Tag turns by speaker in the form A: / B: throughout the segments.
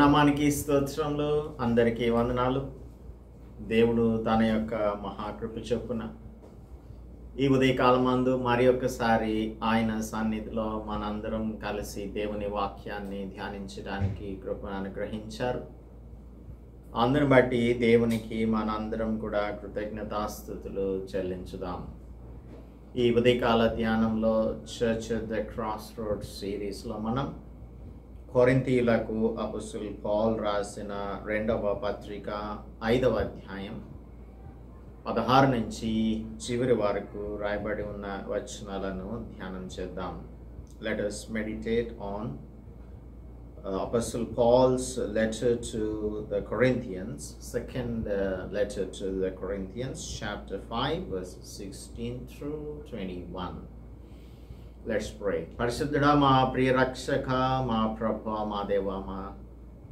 A: నామానికి స్తోత్రములు. అందరికీ వందనాలు. దేవుడు తన యొక్క మహాకృప చొప్పున ఈ ఉదయకాలమందు మరి ఒక్కసారి ఆయన సన్నిధిలో మనందరం కలిసి దేవుని వాక్యాన్ని ధ్యానించడానికి కృపను అనుగ్రహించారు. అందరిని బట్టి దేవునికి మనందరం కూడా కృతజ్ఞతాస్తుతులు చెల్లించుదాం. ఈ ఉదయకాల ధ్యానంలో church at the cross roads సిరీస్లో మనం కొరింథీయులకు అపోస్తలుడు పౌలు రాసిన 2వ పత్రిక 5వ అధ్యాయం 16 నుంచి చివరి వరకు రాయబడి ఉన్న వచనాలను ధ్యానం చేద్దాం. Let us meditate on Apostle Paul's letter to the Corinthians, second letter to the Corinthians, chapter 5, verses 16 through 21. Let's pray. పరిశుద్ధుడా, మా ప్రియ రక్షక, మా ప్రభు, మా దేవ, మా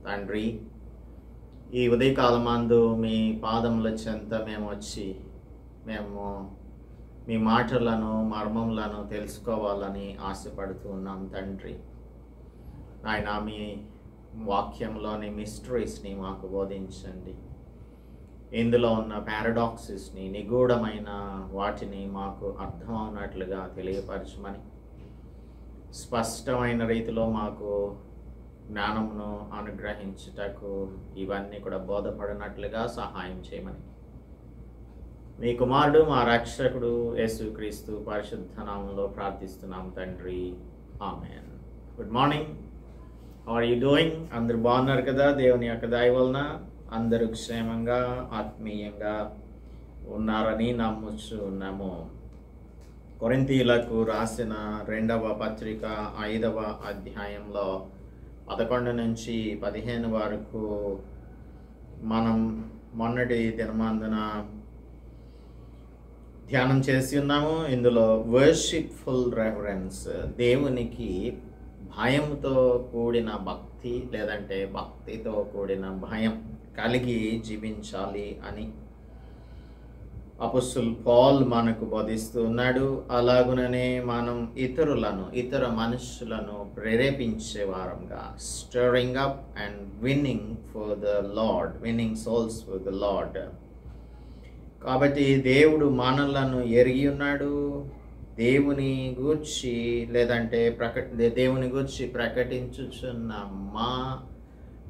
A: తండ్రి, ఈ ఉదయకాలమందు మీ పాదముల చెంత మేము వచ్చి మీ మాటలను మర్మములను తెలుసుకోవాలని ఆశపడుతూ ఉన్నాం తండ్రి. ఆయన మీ వాక్యంలోని మిస్టరీస్ని మాకు బోధించండి. ఇందులో ఉన్న పారాడాక్సెస్ని, నిగూఢమైన వాటిని మాకు అర్థం అవునట్లుగా తెలియపరచమని, స్పష్టమైన రీతిలో మాకు జ్ఞానమును అనుగ్రహించుటకు ఇవన్నీ కూడా బోధపడినట్లుగా సహాయం చేయమని మీ కుమారుడు మా రక్షకుడు యేసుక్రీస్తు పరిశుద్ధ నామములో ప్రార్థిస్తున్నాం తండ్రి. ఆమేన్. Good morning. How are you doing? అందరూ బాగున్నారు కదా? దేవుని యొక్క దయ వలన అందరూ క్షేమంగా ఆత్మీయంగా ఉన్నారని నమ్ముచు ఉన్నాము. కొరింథీయులకు రాసిన 2వ పత్రిక 5వ అధ్యాయంలో 11 నుంచి 15 వరకు మనం మొన్నటి దినమందున ధ్యానం చేసి ఉన్నాము. ఇందులో వర్షిప్ఫుల్ రెఫరెన్స్, దేవునికి భయంతో కూడిన భక్తి లేదంటే భక్తితో కూడిన భయం కలిగి జీవించాలి అని అపోస్తలుడు పౌలు మనకు బోధిస్తూ ఉన్నాడు. అలాగుననే మనం ఇతర మనుషులను ప్రేరేపించే వారంగా steering up and winnowing for the lord, winnowing souls for the lord. కాబట్టి దేవుడు మనలను ఎరిగి ఉన్నాడు. దేవుని గూర్చి లేదంటే దేవుని గూర్చి ప్రకటించుచున్న మా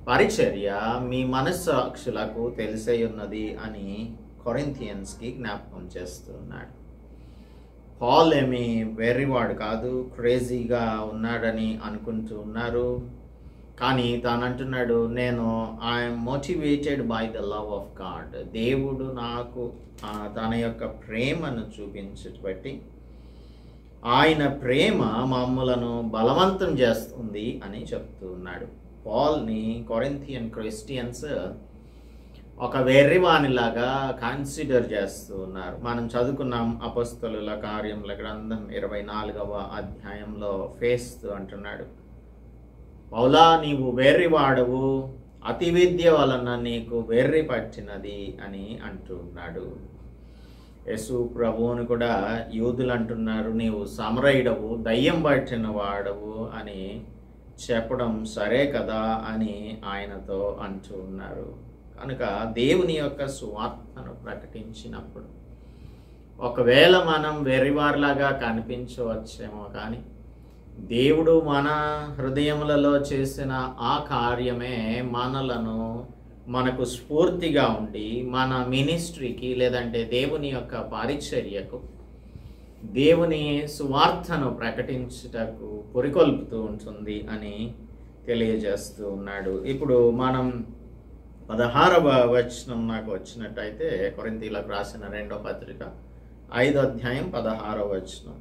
A: పరిచర్య మీ మనస్సాక్షులకు తెలిసే ఉన్నది అని కొరింథియన్స్కి జ్ఞాపకం చేస్తున్నాడు. పౌలు ఏమి వెర్రివాడు కాదు, క్రేజీగా ఉన్నాడని అనుకుంటూ ఉన్నారు. కానీ తాను అంటున్నాడు, నేను I'm motivated by the love of God. దేవుడు నాకు తన యొక్క ప్రేమను చూపించబట్టి ఆయన ప్రేమ మమ్మలను బలవంతం చేస్తుంది అని చెప్తూ ఉన్నాడు. పౌల్ని కొరింథియన్ క్రిస్టియన్స్ ఒక వెర్రివానిలాగా కన్సిడర్ చేస్తూ ఉన్నారు. మనం చదువుకున్నాం అపోస్తలుల కార్యముల గ్రంథం 24వ అధ్యాయంలో ఫేస్తు అంటున్నాడు, పౌలా నీవు వెర్రివాడవు, అతి విద్య వలన నీకు వెర్రి పట్టినది అని అంటూ ఉన్నాడు. యేసు ప్రభువును కూడా యూదులు అంటున్నారు, నీవు సమరయుడవు, దయ్యం పట్టిన వాడవు అని చెప్పడం సరే కదా అని ఆయనతో అంటూ ఉన్నారు. కనుక దేవుని యొక్క సువార్తను ప్రకటించినప్పుడు ఒకవేళ మనం వెర్రివారిలాగా కనిపించవచ్చేమో, కానీ దేవుడు మన హృదయములలో చేసిన ఆ కార్యమే మనకు స్ఫూర్తిగా ఉండి మన మినిస్ట్రీకి లేదంటే దేవుని యొక్క పరిచర్యకు, దేవుని సువార్తను ప్రకటించుటకు పురికొల్పుతూ ఉంటుంది అని తెలియజేస్తూ ఉన్నాడు. ఇప్పుడు మనం 16వ వచనం నాకు వచ్చినట్టయితే కొరింథీయులకు రాసిన 2వ పత్రిక 5వ అధ్యాయం 16వ వచనం.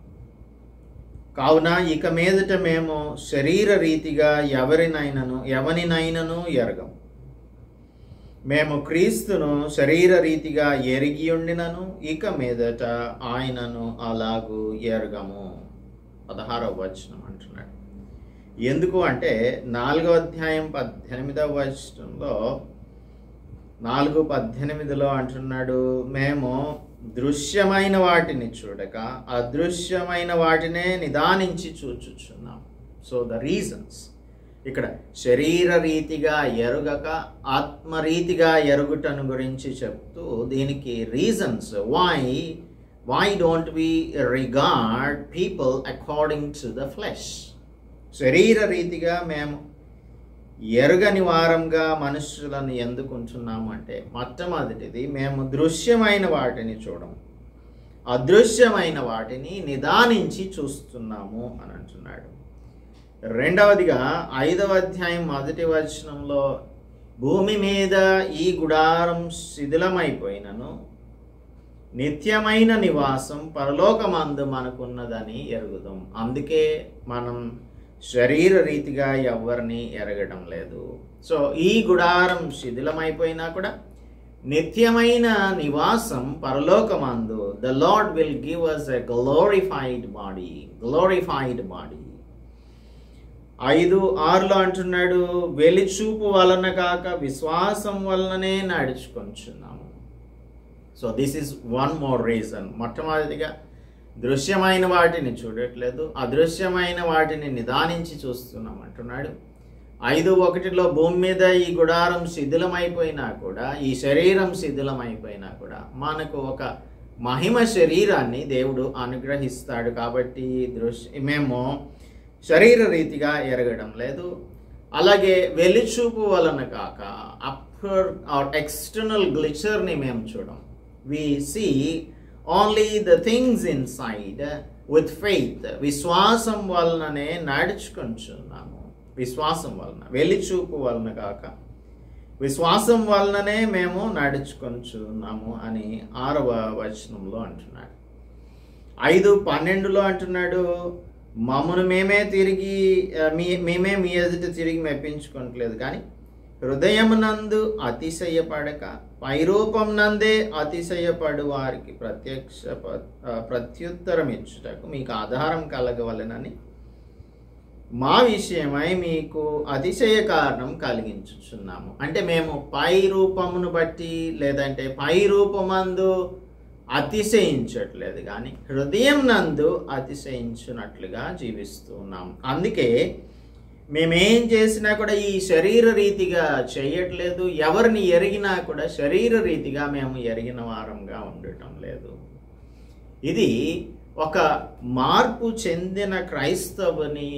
A: కావున ఇక మీదట మేము శరీర రీతిగా ఎవరినైనను ఎరగం. మేము క్రీస్తును శరీర రీతిగా ఎరిగి ఉండినను ఇక మీదట ఆయనను అలాగూ ఎరగము. 16వ వచనం అంటున్నాడు. ఎందుకు అంటే 4వ అధ్యాయం 18వ వచనంలో 4:18లో అంటున్నాడు, మేము దృశ్యమైన వాటిని చూడక అదృశ్యమైన వాటినే నిదానించి చూచుచున్నాం. సో ద రీజన్స్ ఇక్కడ శరీర రీతిగా ఎరుగక ఆత్మరీతిగా ఎరుగుటను గురించి చెప్తూ దీనికి reasons why don't we regard people according to the flesh. శరీర రీతిగా మేము ఎరుగని వారంగా మనుషులను ఎందుకుంటున్నాము అంటే మొట్టమొదటిది మేము దృశ్యమైన వాటిని చూడము, అదృశ్యమైన వాటిని నిదానించి చూస్తున్నాము అని అంటున్నాడు. రెండవదిగా 5వ అధ్యాయం 1వ వచనంలో భూమి మీద ఈ గుడారం శిథిలమైపోయినను నిత్యమైన నివాసం పరలోకమందు మనకున్నదని ఎరుగుదాం. అందుకే మనం శరీర రీతిగా ఎవరిని ఎరగడం లేదు. సో ఈ గుడారం శిథిలమైపోయినా కూడా నిత్యమైన నివాసం పరలోకమందు the lord will give us a glorified body. 5:6 అంటున్నాడు, వెలిచూపు వలన కాక విశ్వాసం వలననే నడుచుకొంచున్నాము. So this is one more reason. మొట్టమొదటిగా దృశ్యమైన వాటిని చూడట్లేదు, అదృశ్యమైన వాటిని నిదానించి చూస్తున్నాం అంటున్నాడు. 5:1 భూమి మీద ఈ గుడారం శిథిలమైపోయినా కూడా, ఈ శరీరం శిథిలమైపోయినా కూడా మనకు ఒక మహిమ శరీరాన్ని దేవుడు అనుగ్రహిస్తాడు. కాబట్టి మేము శరీర రీతిగా ఎరగడం లేదు. అలాగే వెలిచూపు వలన కాక అప్పర్ ఆర్ ఎక్స్టర్నల్ గ్లిచర్ని మేము చూడం. We see only the things inside with faith. విశ్వాసం వలననే నడుచుకుంటున్నాము. విశ్వాసం వలన, వెలిచూపు వలన కాక విశ్వాసం వలననే మేము నడుచుకుంటున్నాము అని 6వ వచనంలో అంటున్నాడు. 5:12 అంటున్నాడు, మమ్మను మేమే మీ ఎదుట తిరిగి మెప్పించుకోవట్లేదు, కానీ హృదయమునందు అతిశయపడక పైరూపం నందే అతిశయపడు వారికి ప్రత్యుత్తరం ఇచ్చుటకు మీకు ఆధారం కలగవలెనని మా విషయమై మీకు అతిశయ కారణం కలిగించుచున్నాము. అంటే మేము పై రూపమును బట్టి లేదంటే పై రూపమందు అతిశయించట్లేదు, కానీ హృదయం నందు అతిశయించున్నట్లుగా జీవిస్తూ ఉన్నాం. అందుకే మేమేం చేసినా కూడా ఈ శరీర రీతిగా చేయట్లేదు. ఎవరిని ఎరిగినా కూడా శరీర రీతిగా మేము ఎరిగిన వారంగా ఉండటం లేదు. ఇది ఒక మార్పు చెందిన క్రైస్తవుని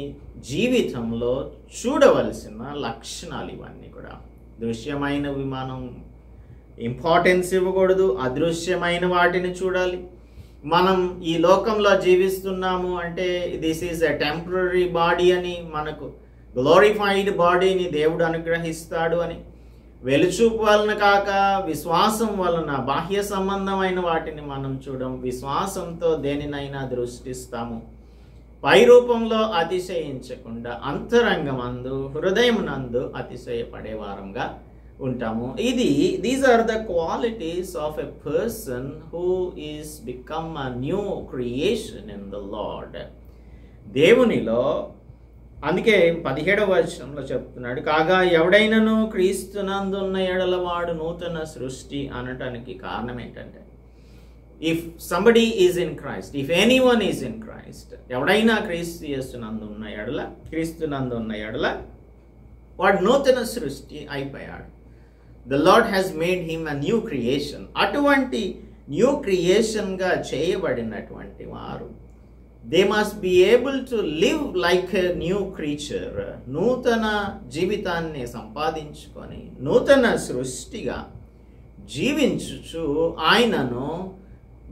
A: జీవితంలో చూడవలసిన లక్షణాలు ఇవన్నీ కూడా. దృశ్యమైనవి మనం ఇంపార్టెన్స్ ఇవ్వకూడదు, అదృశ్యమైన వాటిని చూడాలి. మనం ఈ లోకంలో జీవిస్తున్నాము అంటే this is a temporary body అని, మనకు గ్లోరిఫైడ్ బాడీని దేవుడు అనుగ్రహిస్తాడు అని, వెలుచూపు వలన కాక విశ్వాసం వలన బాహ్య సంబంధమైన వాటిని మనం చూడం, విశ్వాసంతో దేనినైనా దృష్టిస్తాము. పై రూపంలో అతిశయించకుండా అంతరంగమందు హృదయమునందు అతిశయపడే వారంగా ఉంటాము. These are the qualities of a person who is become a new creation in the lord. దేవునిలో అందుకే 17వ వచనంలో చెప్తున్నాడు, కాగా ఎవడైనను క్రీస్తునందున్న ఎడల వాడు నూతన సృష్టి అనటానికి కారణం ఏంటంటే, if somebody is in Christ, if anyone is in Christ, ఎవడైనా క్రీస్తునందున్న ఎడల వాడు నూతన సృష్టి అయిపోయాడు. The lord has made him a new creation. అటువంటి న్యూ క్రియేషన్గా చేయబడినటువంటి వారు they must be able to live like a new creature. నూతన జీవితాన్ని సంపాదించుకొని నూతన సృష్టిగా జీవించుచు ఆయనను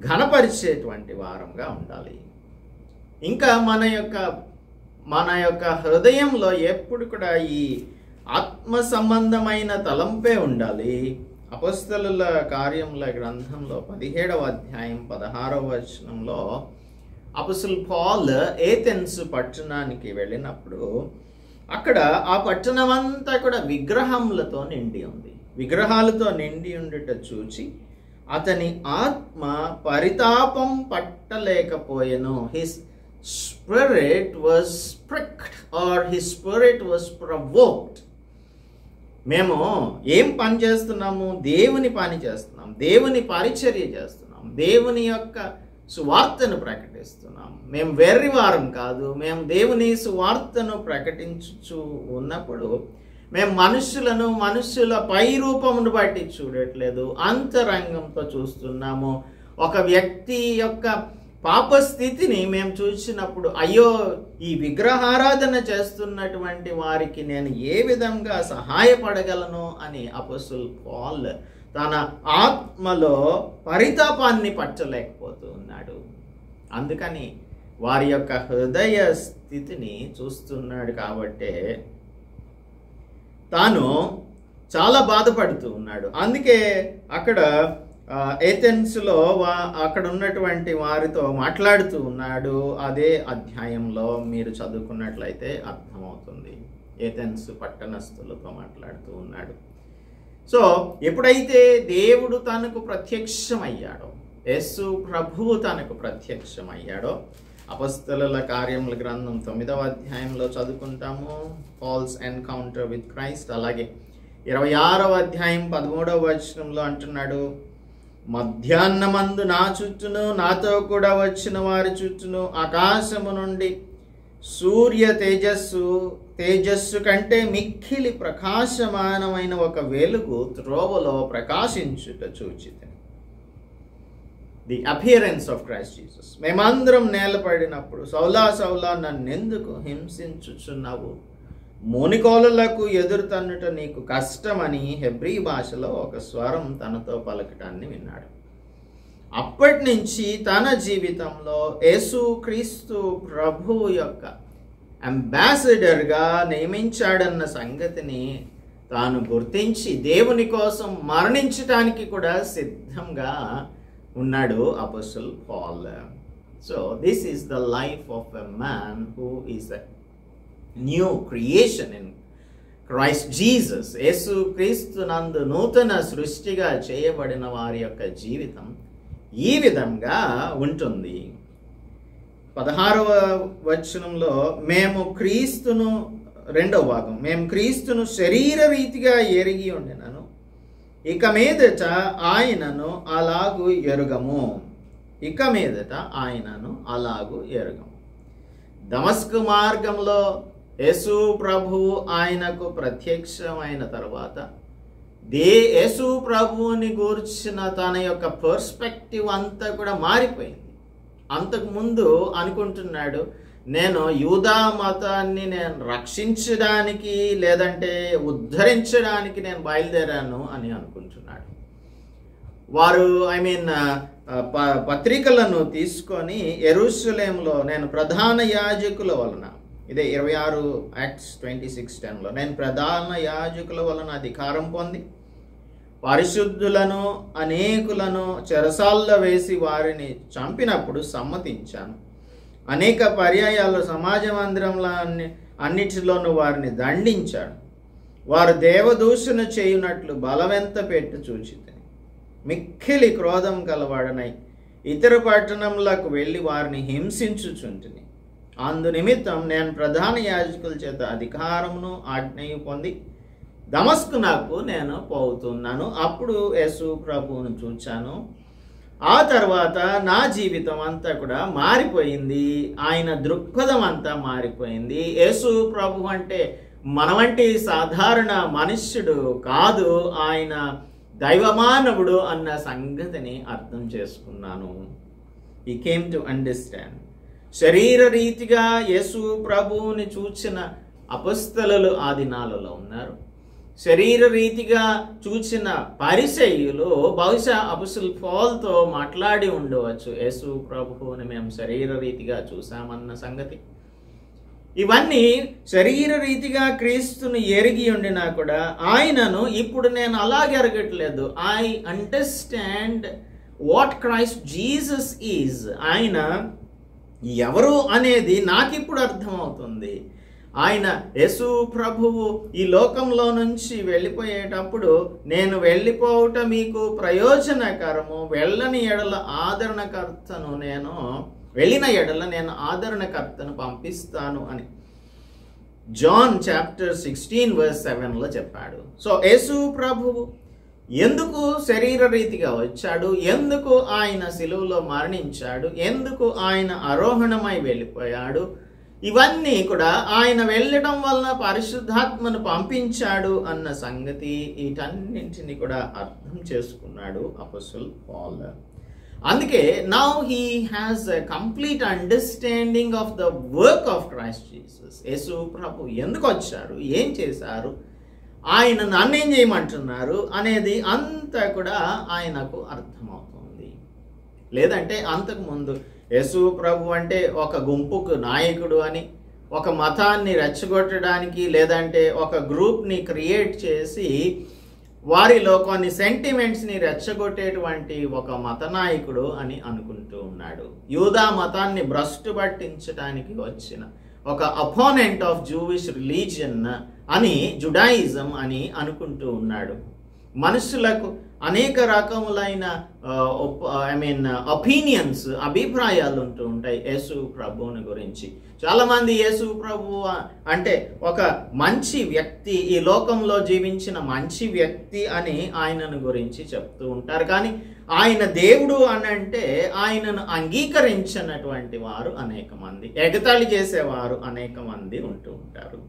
A: ఘనపరిచేటువంటి వారంగా ఉండాలి. ఇంకా మన యొక్క హృదయంలో ఎప్పుడు కూడా ఈ ఆత్మ సంబంధమైన తలంపే ఉండాలి. అపొస్తలుల కార్యముల గ్రంథంలో 17వ అధ్యాయం 16వ వచనంలో అపొస్తలుడు పౌలు ఏథెన్స్ పట్టణానికి వెళ్ళినప్పుడు అక్కడ ఆ పట్టణం అంతా కూడా విగ్రహములతో నిండి ఉంది. విగ్రహాలతో నిండి ఉండుట చూచి అతని ఆత్మ పరితాపం పట్టలేకపోయెను. His spirit was pricked or his spirit was provoked. మేము ఏం పని చేస్తున్నాము? దేవుని పని చేస్తున్నాం, దేవుని పరిచర్య చేస్తున్నాం, దేవుని యొక్క సువార్తను ప్రకటిస్తున్నాం. మేము వెర్రివారం కాదు. మేము దేవుని సువార్తను ప్రకటించుచు ఉన్నప్పుడు మేము మనుషుల పై రూపమును బట్టి చూడట్లేదు, అంతరంగంతో చూస్తున్నాము. ఒక వ్యక్తి యొక్క పాప స్థితిని మేము చూసినప్పుడు, అయ్యో ఈ విగ్రహారాధన చేస్తున్నటువంటి వారికి నేను ఏ విధంగా సహాయపడగలను అని అపోస్తలుడు పౌలు తన ఆత్మలో పరితాపాన్ని పట్టలేకపోతూ ఉన్నాడు. అందుకని వారి యొక్క హృదయ స్థితిని చూస్తున్నాడు కాబట్టే తాను చాలా బాధపడుతూ ఉన్నాడు. అందుకే అక్కడ ఏథెన్స్లో అక్కడ ఉన్నటువంటి వారితో మాట్లాడుతూ ఉన్నాడు. అదే అధ్యాయంలో మీరు చదువుకున్నట్లయితే అర్థమవుతుంది. ఏథెన్స్ పట్టణస్థులతో మాట్లాడుతూ ఉన్నాడు. సో ఎప్పుడైతే దేవుడు తనకు ప్రత్యక్షమయ్యాడో, యేసు ప్రభువు తనకు ప్రత్యక్షమయ్యాడో, అపొస్తలుల కార్యముల గ్రంథం 9వ అధ్యాయంలో చదువుకుంటాము, పాల్స్ ఎన్కౌంటర్ విత్ క్రైస్ట్. అలాగే 26వ అధ్యాయం 13వ వచనంలో అంటున్నాడు, మధ్యాహ్నమందు నా చుట్టూను నాతో కూడా వచ్చిన వారి చుట్టూను ఆకాశము నుండి సూర్య తేజస్సు కంటే మిక్కిలి ప్రకాశమానమైన ఒక వెలుగు త్రోవలో ప్రకాశించుట చూచితిని. The appearance of Christ Jesus. మేమందరం నేలపడినప్పుడు, సౌలా సౌలా నన్నెందుకు హింసించుచున్నావు, మోనికోలులకు ఎదురు తన్నుట నీకు కష్టమని హెబ్రీ భాషలో ఒక స్వరం తనతో పలకటాన్ని విన్నాడు. అప్పటి నుంచి తన జీవితంలో యేసు క్రీస్తు ప్రభువు యొక్క అంబాసిడర్గా నియమించాడన్న సంగతిని తాను గుర్తించి దేవుని కోసం మరణించటానికి కూడా సిద్ధంగా ఉన్నాడు అపోస్తలుడు పౌలు. So this is the life of a man who is a new creation in Christ Jesus. యేసు క్రీస్తు నందు నూతన సృష్టిగా చేయబడిన వారి యొక్క జీవితం ఈ విధంగా ఉంటుంది. 16వ వచనంలో మేము క్రీస్తును, 2వ భాగం, మేము క్రీస్తును శరీర రీతిగా ఎరిగి ఉండినను ఇక మీదట ఆయనను అలాగు ఎరుగము. ఇక మీదట ఆయనను అలాగు ఎరుగము. దమస్కు మార్గంలో యేసు ప్రభువు ఆయనకు ప్రత్యక్షమైన తర్వాత యేసు ప్రభువుని గూర్చిన తన యొక్క పర్స్పెక్టివ్ అంతా కూడా మారిపోయింది. అంతకుముందు అనుకుంటున్నాడు, నేను యూదా మతాన్ని నేను రక్షించడానికి లేదంటే ఉద్ధరించడానికి నేను బయలుదేరాను అని అనుకుంటున్నాడు. వారు పత్రికలను తీసుకొని యెరూషలేములో నేను ప్రధాన యాజకుల వలన, ఇదే 26 Acts 26:10లో, నేను ప్రధాన యాజకుల వలన అధికారం పొంది పరిశుద్ధులను అనేకులను చెరసాల్లో వేసి వారిని చంపినప్పుడు సమ్మతించాను. అనేక పర్యాయాలు సమాజ మందిరంలో అన్నిటిలోనూ వారిని దండించాడు. వారు దేవదూషణ చేయునట్లు బలవెంత పెట్టి చూచితిని. మిక్కిలి క్రోధం గలవాడనై ఇతర పట్టణములకు వెళ్ళి వారిని హింసించుచుంటిని. అందు నిమిత్తం నేను ప్రధాన యాజకుల చేత అధికారమును ఆజ్ఞయు పొంది దమస్కునకు నేను పోతున్నాను. అప్పుడు యేసు ప్రభువును చూచాను. ఆ తర్వాత నా జీవితం అంతా కూడా మారిపోయింది. ఆయన దృక్పథం అంతా మారిపోయింది. యేసు ప్రభు అంటే మనవంటి సాధారణ మనుష్యుడు కాదు, ఆయన దైవమానవుడు అన్న సంగతిని అర్థం చేసుకున్నాను. ఈ కేమ్ టు అండర్స్టాండ్. శరీర రీతిగా యేసు ప్రభువుని చూచిన అపొస్తలులు ఆ దినాలలో ఉన్నారు. శరీర రీతిగా చూచిన పరిసయ్యులు బహుశా అపోస్తలుడు పౌలుతో మాట్లాడి ఉండవచ్చు, యేసు ప్రభువుని మేము శరీర రీతిగా చూసామన్న సంగతి. ఇవన్నీ శరీర రీతిగా క్రీస్తును ఎరిగి ఉండినా కూడా ఆయనను ఇప్పుడు నేను అలాగే ఎరగట్లేదు. I understand what Christ Jesus is. ఆయన ఎవరు అనేది నాకిప్పుడు అర్థమవుతుంది. ఆయన యేసు ప్రభువు ఈ లోకంలో నుంచి వెళ్ళిపోయేటప్పుడు నేను వెళ్ళిపోవట మీకు ప్రయోజనకరము, వెళ్ళని ఎడల ఆదరణకర్తను నేను వెళ్ళిన ఎడల నేను ఆదరణకర్తను పంపిస్తాను అని జాన్ చాప్టర్ 16 verse 7లో చెప్పాడు. సో యేసు ప్రభువు ఎందుకు శరీర రీతిగా వచ్చాడు, ఎందుకు ఆయన సిలువలో మరణించాడు, ఎందుకు ఆయన ఆరోహణమై వెళ్ళిపోయాడు, ఇవన్నీ కూడా ఆయన వెళ్ళడం వలన పరిశుద్ధాత్మను పంపించాడు అన్న సంగతి, వీటన్నింటినీ కూడా అర్థం చేసుకున్నాడు అపోస్తలుడు పౌలు. అందుకే now he has a complete understanding of the work of Christ Jesus. యేసు ప్రభు ఎందుకు వచ్చారు, ఏం చేశారు, ఆయన నన్నేం చేయమంటున్నారు అనేది అంతా కూడా ఆయనకు అర్థమవుతుంది. లేదంటే అంతకుముందు యేసు ప్రభు అంటే ఒక గుంపుకు నాయకుడు అని, ఒక మతాన్ని రెచ్చగొట్టడానికి, లేదంటే ఒక గ్రూప్ని క్రియేట్ చేసి వారిలో కొన్ని సెంటిమెంట్స్ని రెచ్చగొట్టేటువంటి ఒక మత నాయకుడు అని అనుకుంటూ ఉన్నాడు. యూదా మతాన్ని భ్రష్టు పట్టించడానికి వచ్చిన ఒక అపోనెంట్ ఆఫ్ జూవిష్ రిలీజియన్ అని, జుడాయిజం అని అనుకుంటూ ఉన్నాడు. మనుషులకు అనేక రకములైన ఒపీనియన్స్, అభిప్రాయాలు ఉంటూ ఉంటాయి యేసు ప్రభువుని గురించి. చాలామంది యేసు ప్రభు అంటే ఒక మంచి వ్యక్తి, ఈ లోకంలో జీవించిన మంచి వ్యక్తి అని ఆయనను గురించి చెప్తూ ఉంటారు. కానీ ఆయన దేవుడు అని అంటే ఆయనను అంగీకరించినటువంటి వారు అనేక మంది, ఎగతాళి చేసేవారు అనేక మంది ఉంటూ ఉంటారు.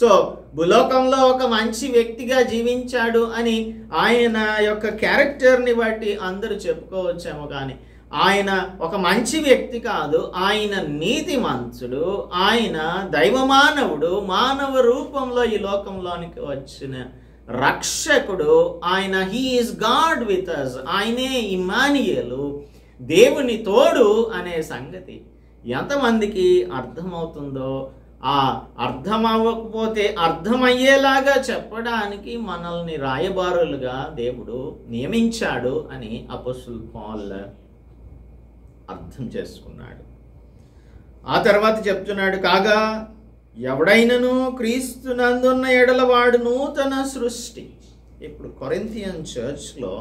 A: సో భూలోకంలో ఒక మంచి వ్యక్తిగా జీవించాడు అని ఆయన యొక్క క్యారెక్టర్ని బట్టి అందరూ చెప్పుకోవచ్చేమో, కానీ ఆయన ఒక మంచి వ్యక్తి కాదు. ఆయన నీతిమంతుడు, ఆయన దైవమానవుడు, మానవ రూపంలో ఈ లోకంలోనికి వచ్చిన రక్షకుడు ఆయన. He is God with us, ఆయనే ఇమ్మానుయేలు, దేవుని తోడు అనే సంగతి ఎంతమందికి అర్థమవుతుందో, ఆ అర్థం అవ్వకపోతే అర్థమయ్యేలాగా చెప్పడానికి మనల్ని రాయబారులుగా దేవుడు నియమించాడు అని అపోస్తలుడు పౌలు అర్థం చేసుకున్నాడు. ఆ తర్వాత చెప్తున్నాడు, కాగా ఎవడైనను క్రీస్తునందున్న ఎడల వాడు నూతన సృష్టి. ఇప్పుడు కొరింథియన్ చర్చ్లో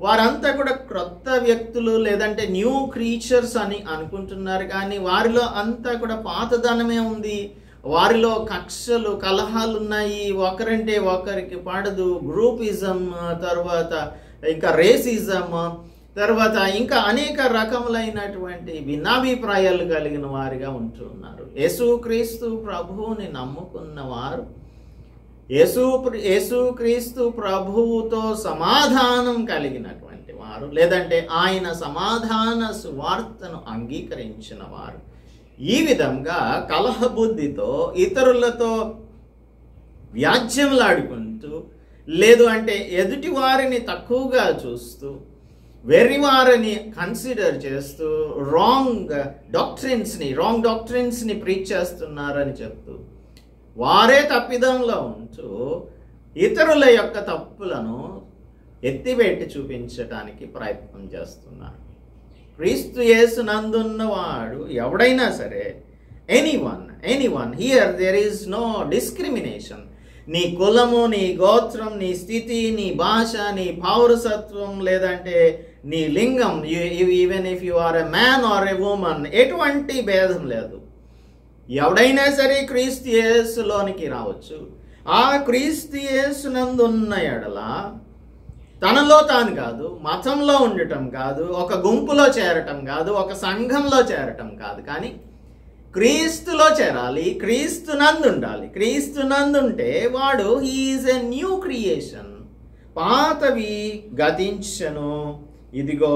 A: వారంతా కూడా క్రొత్త వ్యక్తులు, లేదంటే న్యూ క్రీచర్స్ అని అనుకుంటున్నారు. కానీ వారిలో అంతా కూడా పాతదనమే ఉంది. వారిలో కక్షలు, కలహాలు ఉన్నాయి, ఒకరంటే ఒకరికి పడదు, గ్రూపిజం, తర్వాత ఇంకా రేసిజం, తర్వాత ఇంకా అనేక రకములైనటువంటి భిన్నాభిప్రాయాలు కలిగిన వారిగా ఉంటున్నారు. యేసుక్రీస్తు ప్రభువుని నమ్ముకున్న వారు యేసుక్రీస్తు ప్రభువుతో సమాధానం కలిగినటువంటి వారు, లేదంటే ఆయన సమాధాన సువార్తను అంగీకరించిన వారు ఈ విధంగా కలహబుద్ధితో ఇతరులతో వ్యాజ్యంలాడుకుంటూ, లేదు అంటే ఎదుటి వారిని తక్కువగా చూస్తూ, వెర్రివారిని కన్సిడర్ చేస్తూ రాంగ్ డాక్ట్రిన్స్ని ప్రీచ్ చేస్తున్నారని చెప్తూ, వారే తప్పిదంలో ఉంటూ ఇతరుల యొక్క తప్పులను ఎత్తిపెట్టి చూపించడానికి ప్రయత్నం చేస్తున్నారు. క్రీస్తు యేసునందున్నవాడు ఎవడైనా సరే, anyone here there is no discrimination. నీ కులము, నీ గోత్రం, నీ స్థితి, నీ భాష, నీ పౌరసత్వం, లేదంటే నీ లింగం, even if you are a man or a woman, ఎటువంటి భేదం లేదు. ఎవడైనా సరే క్రీస్తు యేసులోనికి రావచ్చు. ఆ క్రీస్తు యేసునందున్న ఎడల తనలో తాను కాదు, మతంలో ఉండటం కాదు, ఒక గుంపులో చేరటం కాదు, ఒక సంఘంలో చేరటం కాదు, కానీ క్రీస్తులో చేరాలి, క్రీస్తునందు ఉండాలి. క్రీస్తునందుంటే వాడు he is a new creation. పాతవి గతించను, ఇదిగో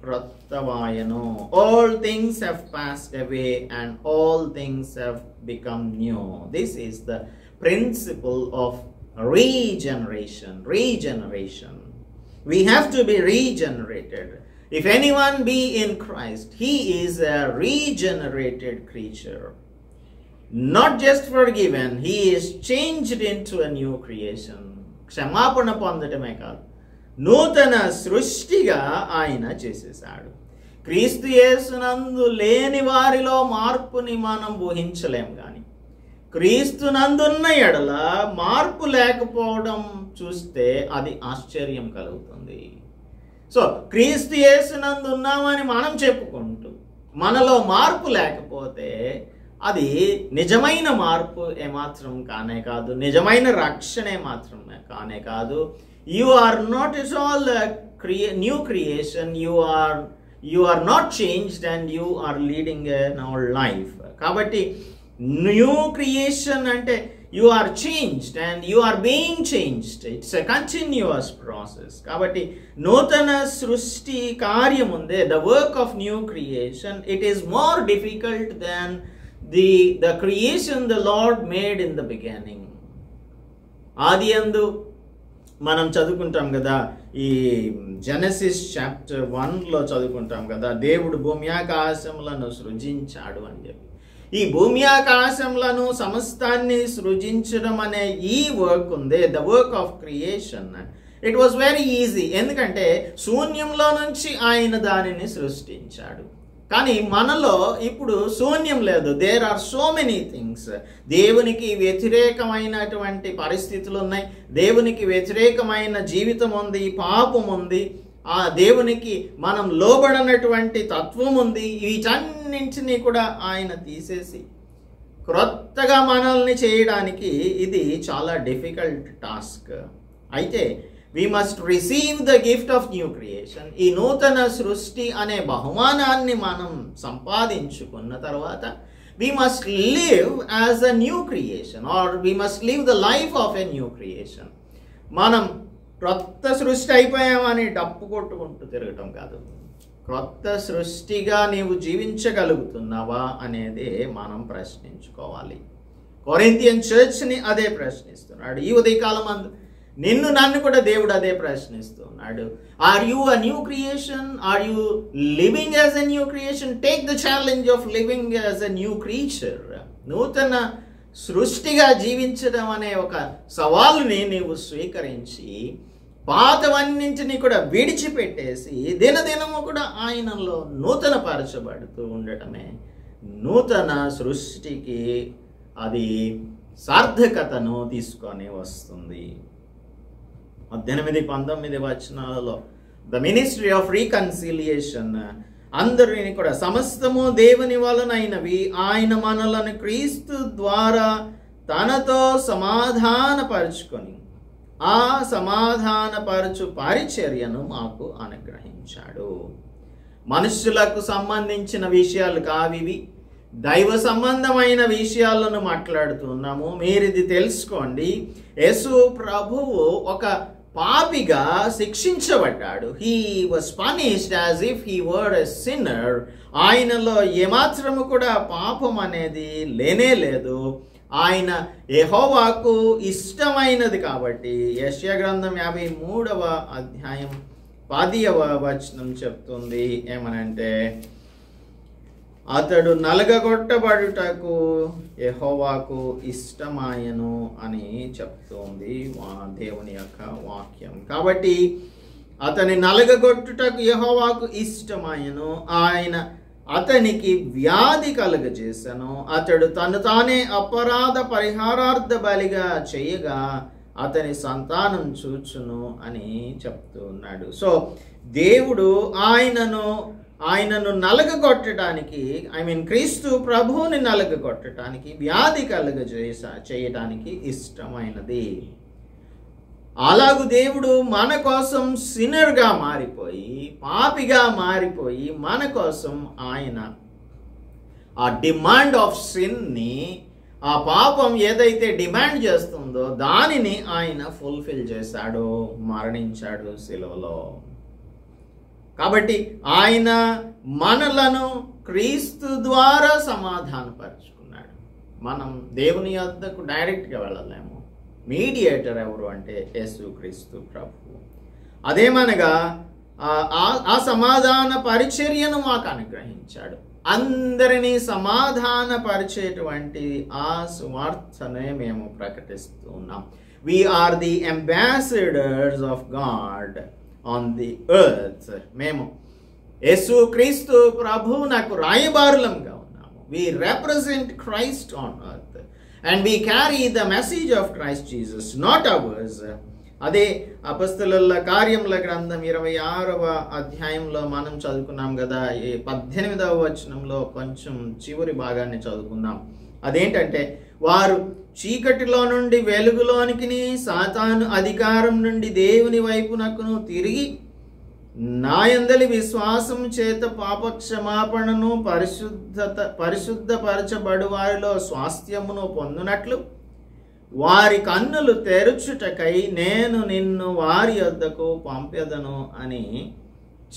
A: క్రొత్తవాయను. All things have passed away and all things have become new. This is the principle of regeneration. We have to be regenerated. If anyone be in Christ, he is a regenerated creature. Not just forgiven, he is changed into a new creation. క్షమాపణ పొందటమే కాదు, నూతన సృష్టిగా ఆయన చేసేసాడు. క్రీస్తు యేసునందు లేని వారిలో మార్పుని మనం ఊహించలేం. కానీ క్రీస్తునందున్న ఎడల మార్పు లేకపోవడం చూస్తే అది ఆశ్చర్యం కలుగుతుంది. సో క్రీస్తు యేసునందు ఉన్నామని మనం చెప్పుకుంటూ మనలో మార్పు లేకపోతే అది నిజమైన మార్పు ఏమాత్రం కానే కాదు, నిజమైన రక్షణ ఏమాత్రం కానే కాదు. You are not at all a new creation. You are not changed and you are leading an old life. Kabatti new creation ante you are changed and you are being changed. It's a continuous process. Kabatti nutana srushti karyam unde, the work of new creation, it is more difficult than the creation the Lord made in the beginning. ఆదియందు మనం చదువుకుంటాం కదా, ఈ Genesis chapter 1లో చదువుకుంటాం కదా, దేవుడు భూమి ఆకాశములను సృజించాడు అని చెప్పి. ఈ భూమి ఆకాశములను సమస్తాన్ని సృజించడం అనే ఈ వర్క్ ఉంది, the work of creation, it was very easy. ఎందుకంటే శూన్యంలో నుంచి ఆయన దానిని సృష్టించాడు. కానీ మనలో ఇప్పుడు శూన్యం లేదు. There are so many things. దేవునికి వ్యతిరేకమైనటువంటి పరిస్థితులు ఉన్నాయి, దేవునికి వ్యతిరేకమైన జీవితం ఉంది, పాపం ఉంది, ఆ దేవునికి మనం లోబడనటువంటి తత్వం ఉంది. వీటన్నింటినీ కూడా ఆయన తీసేసి క్రొత్తగా మనల్ని చేయడానికి ఇది చాలా డిఫికల్ట్ టాస్క్. అయితే we must receive the gift of new creation. ఈ నూతన సృష్టి అనే బహుమానాన్ని మనం సంపాదించుకున్న తర్వాత we must live as a new creation, or we must live the life of a new creation. మనం క్రొత్త సృష్టి అయిపోయామని డప్పు కొట్టుకుంటూ తిరగటం కాదు. క్రొత్త సృష్టిగా నీవు జీవించగలుగుతున్నావా అనేది మనం ప్రశ్నించుకోవాలి. కొరింథియన్ చర్చ్ని అదే ప్రశ్నిస్తున్నాడు. ఈ ఉదయకాలం అందు నిన్ను నన్ను కూడా దేవుడు అదే ప్రశ్నిస్తున్నాడు. Are you a new creation? Are you living as a new creation? Take the challenge of living as a new creature. నూతన సృష్టిగా జీవించడం అనే ఒక సవాలుని నీవు స్వీకరించి పాతవన్నింటినీ కూడా విడిచిపెట్టేసి దినదినము కూడా ఆయనలో నూతన పరచబడుతూ ఉండటమే నూతన సృష్టికి అది సార్థకతను తీసుకొని వస్తుంది. 18-19 వచనాలలో ద మినిస్ట్రీ ఆఫ్ రీకన్సిలియేషన్, అందరిని కూడా సమస్తము దేవుని వలనైనవి, ఆయన మనలను క్రీస్తు ద్వారా తనతో సమాధానపరుచుకొని ఆ సమాధానపరచు పరిచర్యను మాకు అనుగ్రహించాడు. మనుషులకు సంబంధించిన విషయాలు కావివి, దైవ సంబంధమైన విషయాలను మాట్లాడుతున్నాము. మీరు ఇది తెలుసుకోండి. యేసు ప్రభువు ఒక పాపిగా శిక్షించబడ్డాడు. He was punished as if he were a sinner. ఆయనలో ఏమాత్రము కూడా పాపం అనేది లేనే లేదు. ఆయన యెహోవాకు ఇష్టమైనది కాబట్టి యెషయా గ్రంథం 53వ అధ్యాయం 10వ వచనం చెప్తుంది ఏమనంటే, అతడు నలగగొట్టబడుటకు యెహోవాకు ఇష్టమాయను అని చెప్తోంది దేవుని యొక్క వాక్యం. కాబట్టి అతని నలగగొట్టుటకు యెహోవాకు ఇష్టమాయను, ఆయన అతనికి వ్యాధి కలుగజేసను, అతడు తను తానే అపరాధ పరిహారార్థ బలిగా చేయగా అతని సంతానం చూచును అని చెప్తున్నాడు. సో దేవుడు ఆయనను నలగగొట్టడానికి, క్రీస్తు ప్రభువుని నలగగొట్టడానికి, వ్యాధి చేయడానికి ఇష్టమైనది. అలాగూ దేవుడు మన కోసం సిన్నర్గా మారిపోయి, పాపిగా మారిపోయి, మన కోసం ఆయన ఆ డిమాండ్ ఆఫ్ సిన్ని, ఆ పాపం ఏదైతే డిమాండ్ చేస్తుందో దానిని ఆయన ఫుల్ఫిల్ చేశాడు, మరణించాడు సిలువలో. కాబట్టి ఆయన మనలను క్రీస్తు ద్వారా సమాధానపరుచుకున్నాడు. మనం దేవుని యొద్దకు డైరెక్ట్గా వెళ్ళలేము. మీడియేటర్ ఎవరు అంటే యేసు క్రీస్తు ప్రభువు. అదేమనగా ఆ సమాధాన పరిచర్యను మాకు అనుగ్రహించాడు. అందరినీ సమాధానపరిచేటువంటి ఆ సువార్తనే మేము ప్రకటిస్తూ ఉన్నాం. We are the ambassadors of God on the earth. మేము యేసు క్రీస్తు ప్రభువునకు రాయబారులంగా ఉన్నాము. We represent Christ on earth and we carry the message of Christ Jesus, not ours. అదే అపొస్తలుల కార్యముల గ్రంథం 26వ అధ్యాయంలో మనం చదువుకున్నాం కదా, 18వ వచనంలో కొంచెం చివరి భాగాన్ని చదువుకుందాం. అదేంటంటే, వారు చీకటిలో నుండి వెలుగులోనికి, సాతాను అధికారం నుండి దేవుని వైపునకును తిరిగి నా యందలి విశ్వాసం చేత పాపక్షమాపణను పరిశుద్ధపరచబడు వారిలో స్వాస్థ్యమును పొందునట్లు వారి కన్నులు తెరుచుటకై నేను నిన్ను వారి వద్దకు పంపెదను అని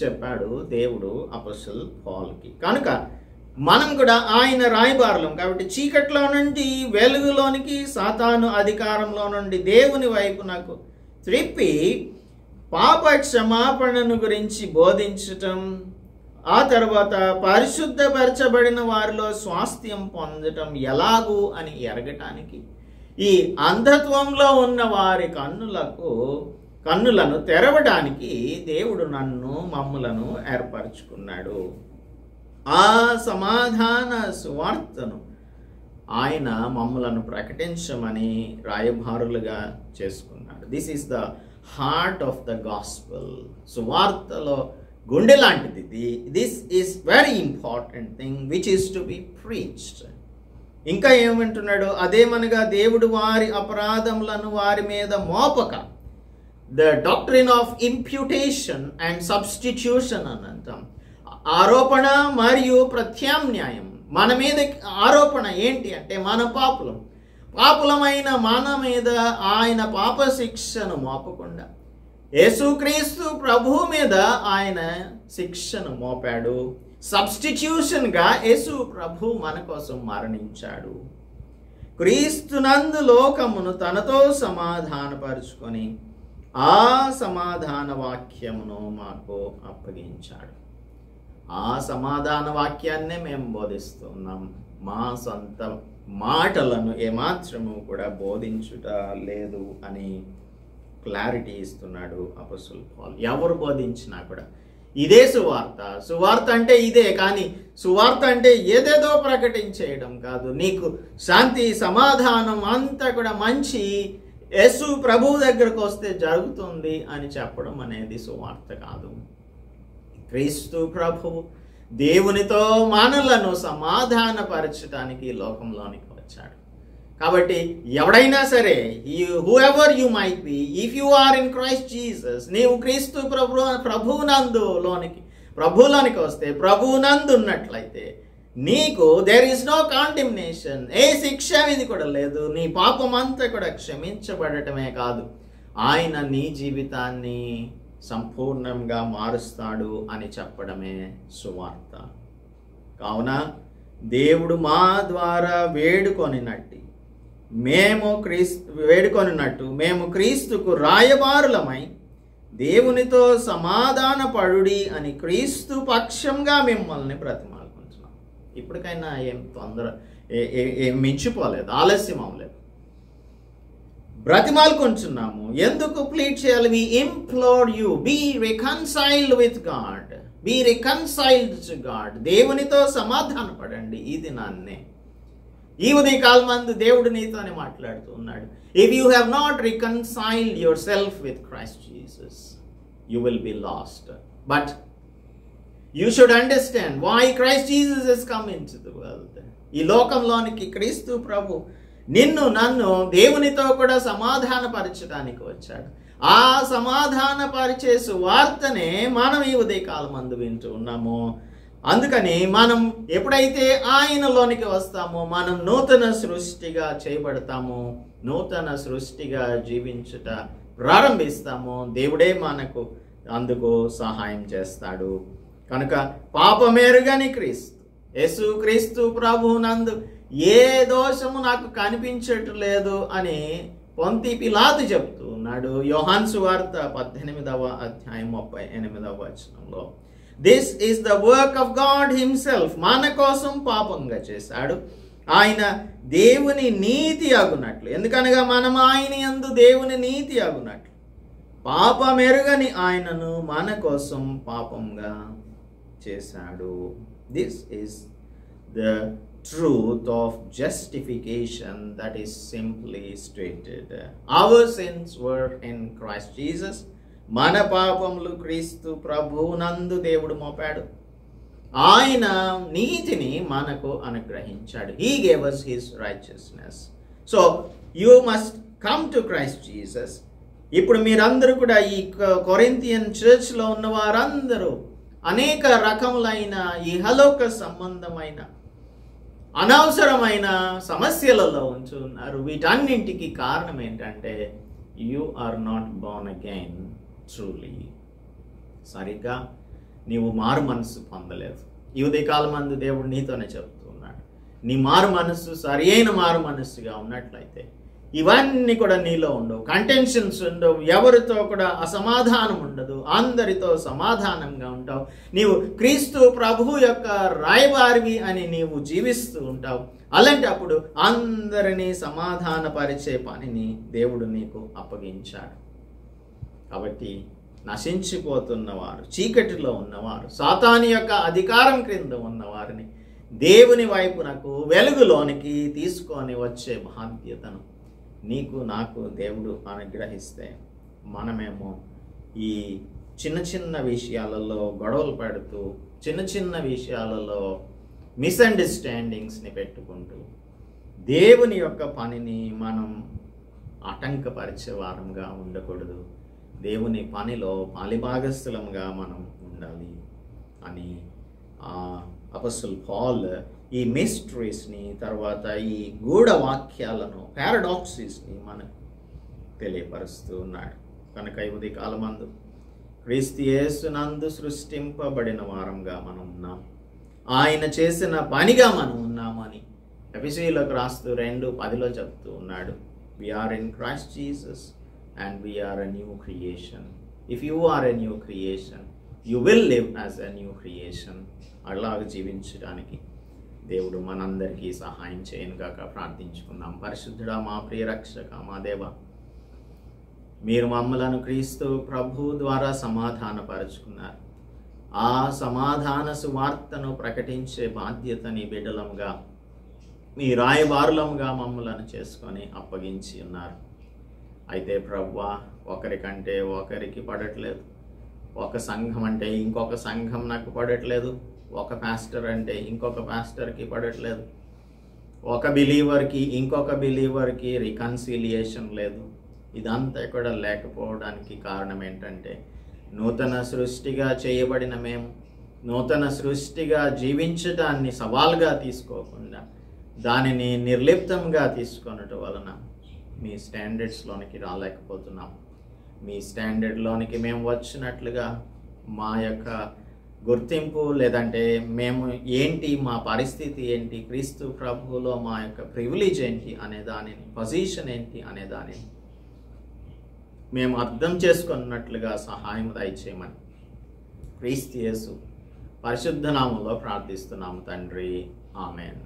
A: చెప్పాడు దేవుడు అపోస్తలుడు పౌలుకి. కనుక మనం కూడా ఆయన రాయబారులం కాబట్టి చీకట్లో నుండి వెలుగులోనికి, సాతాను అధికారంలో నుండి దేవుని వైపునకు త్రిప్పి పాప క్షమాపణను గురించి బోధించటం, ఆ తర్వాత పరిశుద్ధపరచబడిన వారిలో స్వాస్థ్యం పొందటం ఎలాగూ అని ఎరగటానికి ఈ అంధత్వంలో ఉన్న వారి కన్నులను తెరవడానికి దేవుడు మమ్ములను ఏర్పరచుకున్నాడు. ఆ సమాధాన సువార్తను ఆయన మమ్ములను ప్రకటించమని రాయబారులుగా చేసుకున్నాడు. This is the heart of the gospel. సువార్తలో గుండె లాంటిది. This is very important thing which is to be preached. ఇంకా ఏమంటున్నాడు? అదేమనగా దేవుడు వారి అపరాధములను వారి మీద మోపక, the doctrine of imputation and substitution అని అంటాం. ఆరోపణ మరియు ప్రత్యామ్నాయం. మన మీద ఆరోపణ ఏంటి అంటే మన పాపులమైన మన మీద ఆయన పాప శిక్షను మోపకుండా యేసుక్రీస్తు ప్రభువు మీద ఆయన శిక్షను మోపాడు. సబ్స్టిట్యూషన్గా యేసు ప్రభు మన కోసం మరణించాడు. క్రీస్తునందు లోకమును తనతో సమాధానపరుచుకొని ఆ సమాధాన వాక్యమును మాకు అప్పగించాడు. ఆ సమాధాన వాక్యాన్నే మేము బోధిస్తున్నాం. మా సొంత మాటలను ఏమాత్రము కూడా బోధించుట లేదు అని క్లారిటీ ఇస్తున్నాడు అపోస్తలుడు పౌలు. ఎవరు బోధించినా కూడా ఇదే సువార్త అంటే ఇదే. కానీ సువార్త అంటే ఏదేదో ప్రకటించేయడం కాదు. నీకు శాంతి సమాధానం అంతా కూడా మంచి యేసు ప్రభువు దగ్గరకు వస్తే జరుగుతుంది అని చెప్పడం అనేది సువార్త కాదు. క్రీస్తు ప్రభువు దేవునితో మనలను సమాధానపరచడానికి లోకంలోనికి వచ్చాడు. కాబట్టి ఎవడైనా సరే, whoever you might be, if you are in Christ Jesus, నీవు క్రీస్తు ప్రభువులోనికి వస్తే, ప్రభువునందు ఉన్నట్లయితే నీకు there is no condemnation, ఏ శిక్ష విధి కూడా లేదు. నీ పాపం అంతా కూడా క్షమించబడటమే కాదు, ఆయన నీ జీవితాన్ని సంపూర్ణంగా మారుస్తాడు అని చెప్పడమే సువార్త. కావున దేవుడు మా ద్వారా వేడుకొనినట్టు మేము క్రీస్తుకు రాయబారులమై దేవునితో సమాధాన పడుడి అని క్రీస్తు పక్షంగా మిమ్మల్ని బ్రతిమాలుకుంటున్నాం. ఇప్పటికైనా ఏం మించిపోలేదు, ఆలస్యం అవ్వలేదు. బ్రతిమాలుకుంటున్నాము. ఎందుకు ప్లీడ్ చేయాలి? We implore you, be reconciled with God, be reconciled to God. దేవునితో సమాధాన పడండి. ఇది నాన్నే ఈ ఉదయకాలమందు దేవుడు నీతోనే మాట్లాడుతూ ఉన్నాడు. If you have not reconciled yourself with Christ Jesus, you will be lost. But you should understand why Christ Jesus he's come into the world. ఈ లోకంలోనికి క్రీస్తు ప్రభు నన్ను దేవునితో కూడా సమాధానపరచడానికి వచ్చాడు. ఆ సమాధానపరిచే సువార్తనే మనం ఈ ఉదయకాలమందు వింటూ ఉన్నాము. అందుకని మనం ఎప్పుడైతే ఆయనలోనికి వస్తామో మనం నూతన సృష్టిగా చేయబడతాము, నూతన సృష్టిగా జీవించుట ప్రారంభిస్తాము. దేవుడే మనకు అందుకు సహాయం చేస్తాడు. కనుక పాపమెరుగని యేసుక్రీస్తు ప్రభువునందు ఏ దోషము నాకు కనిపించట్లేదు అని పొంతి పిలాతు చెప్తూ ఉన్నాడు. యోహాను సువార్త 18వ అధ్యాయం 38వ వచనంలో, this is the work of God himself. మన కోసం పాపంగా చేశాడు. ఆయన దేవుని నీతి అగునట్లు, ఎందుకనగా మనం ఆయన యందు దేవుని నీతి అగునట్లు పాపమెరుగని ఆయనను మన కోసం పాపంగా చేశాడు. This is the truth of justification that is simply stated. Our sins were in Christ Jesus. మన పాపములు క్రీస్తు ప్రభువునందు దేవుడు మోపాడు. ఆయన నీతిని మనకు అనుగ్రహించాడు. He gave us his righteousness. So you must come to Christ Jesus. ఇప్పుడు మీరందరూ కూడా ఈ కొరింథియన్ చర్చ్లో ఉన్న వారందరూ అనేక రకములైన ఈ ఇహలోక సంబంధమైన అనవసరమైన సమస్యలలో ఉంచున్నారు. వీటన్నింటికి కారణం ఏంటంటే you are not born again truly. సరిగ్గా నీవు మారు మనస్సు పొందలేదు. ఈ ఉదయకాలం మందు దేవుడు నీతోనే చెప్తున్నాడు, నీ మారు మనస్సు సరి అయిన మారు మనస్సుగా ఉన్నట్లయితే ఇవన్నీ కూడా నీలో ఉండవు. కంటెన్షన్స్ ఉండవు, ఎవరితో కూడా అసమాధానం ఉండదు, అందరితో సమాధానంగా ఉంటావు. నీవు క్రీస్తు ప్రభువు యొక్క రాయబారివి అని నీవు జీవిస్తూ ఉంటావు. అలాంటి అప్పుడు అందరినీ సమాధానపరిచే పనిని దేవుడు నీకు అప్పగించాడు. కాబట్టి నశించిపోతున్నవారు, చీకటిలో ఉన్నవారు, సాతాను యొక్క అధికారం క్రింద ఉన్నవారిని దేవుని వైపునకు వెలుగులోనికి తీసుకొని వచ్చే బాధ్యతను నీకు నాకు దేవుడు అనుగ్రహిస్తే మనమేమో ఈ చిన్న చిన్న విషయాలలో గొడవలు పడుతూ, చిన్న చిన్న విషయాలలో మిస్అండర్స్టాండింగ్స్ని పెట్టుకుంటూ దేవుని యొక్క పనిని మనం ఆటంకపరిచే వారంగా ఉండకూడదు. దేవుని పనిలో పాలిభాగస్థులంగా మనం ఉండాలి అని అపోస్తలుడు పౌలు ఈ మిస్టరీస్ని, తర్వాత ఈ గూఢ వాక్యాలను, పారాడాక్సిస్ని మనకు తెలియపరుస్తూ ఉన్నాడు. కనుక ఈ ఉదయకాలమందు క్రీస్తు యేసునందు సృష్టింపబడిన వారంగా మనం ఉన్నాం, ఆయన చేసిన పనిగా మనం ఉన్నామని ఎఫెసీయులకు రాస్తూ 2:10 చెప్తూ ఉన్నాడు. We are in Christ Jesus and we are a new creation. If you are a new creation, you will live as a new creation. అలాగ జీవించడానికి దేవుడు మనందరికీ సహాయం చేయనుగాక. ప్రార్థించుకుందాం. పరిశుద్ధుడా, మా ప్రియ రక్షక, మా దేవ, మీరు మమ్మలను క్రీస్తు ప్రభు ద్వారా సమాధానపరుచుకున్నారు. ఆ సమాధాన సువార్తను ప్రకటించే బాధ్యతని బిడ్డలంగా, మీ రాయబారులంగా మమ్మలను చేసుకొని అప్పగించి ఉన్నారు. అయితే ప్రభువా, ఒకరికంటే ఒకరికి పడట్లేదు. ఒక సంఘం అంటే ఇంకొక సంఘం నాకు పడట్లేదు. ఒక పాస్టర్ అంటే ఇంకొక పాస్టర్కి పడట్లేదు. ఒక బిలీవర్కి ఇంకొక బిలీవర్కి రికన్సిలియేషన్ లేదు. ఇదంతా కూడా లేకపోవడానికి కారణం ఏంటంటే నూతన సృష్టిగా చేయబడిన మేము నూతన సృష్టిగా జీవించడాన్ని సవాల్గా తీసుకోకుండా దానిని నిర్లిప్తంగా తీసుకొనటం వలన మీ స్టాండర్డ్స్లోనికి రాలేకపోతున్నాం. మీ స్టాండర్డ్లోనికి మేము వచ్చినట్లుగా మా యొక్క గుర్తింపు, లేదంటే మేము ఏంటి, మా పరిస్థితి ఏంటి, క్రీస్తు ప్రభువులో మా యొక్క ప్రివిలేజ్ ఏంటి అనే దానిని, పొజిషన్ ఏంటి అనే దానిని మేము అర్థం చేసుకున్నట్లుగా సహాయం దయచేయమని క్రీస్తు యేసు పరిశుద్ధ నామములో ప్రార్థిస్తున్నాము తండ్రి. ఆమేన్.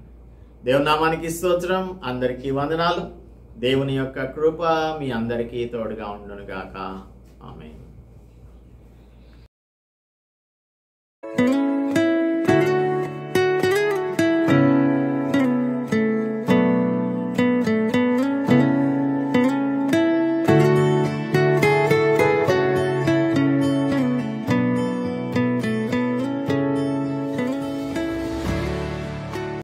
A: దేవుని నామానికి స్తోత్రం. అందరికీ వందనాలు. దేవుని యొక్క కృప మీ అందరికీ తోడుగా ఉండును గాక. ఆమేన్.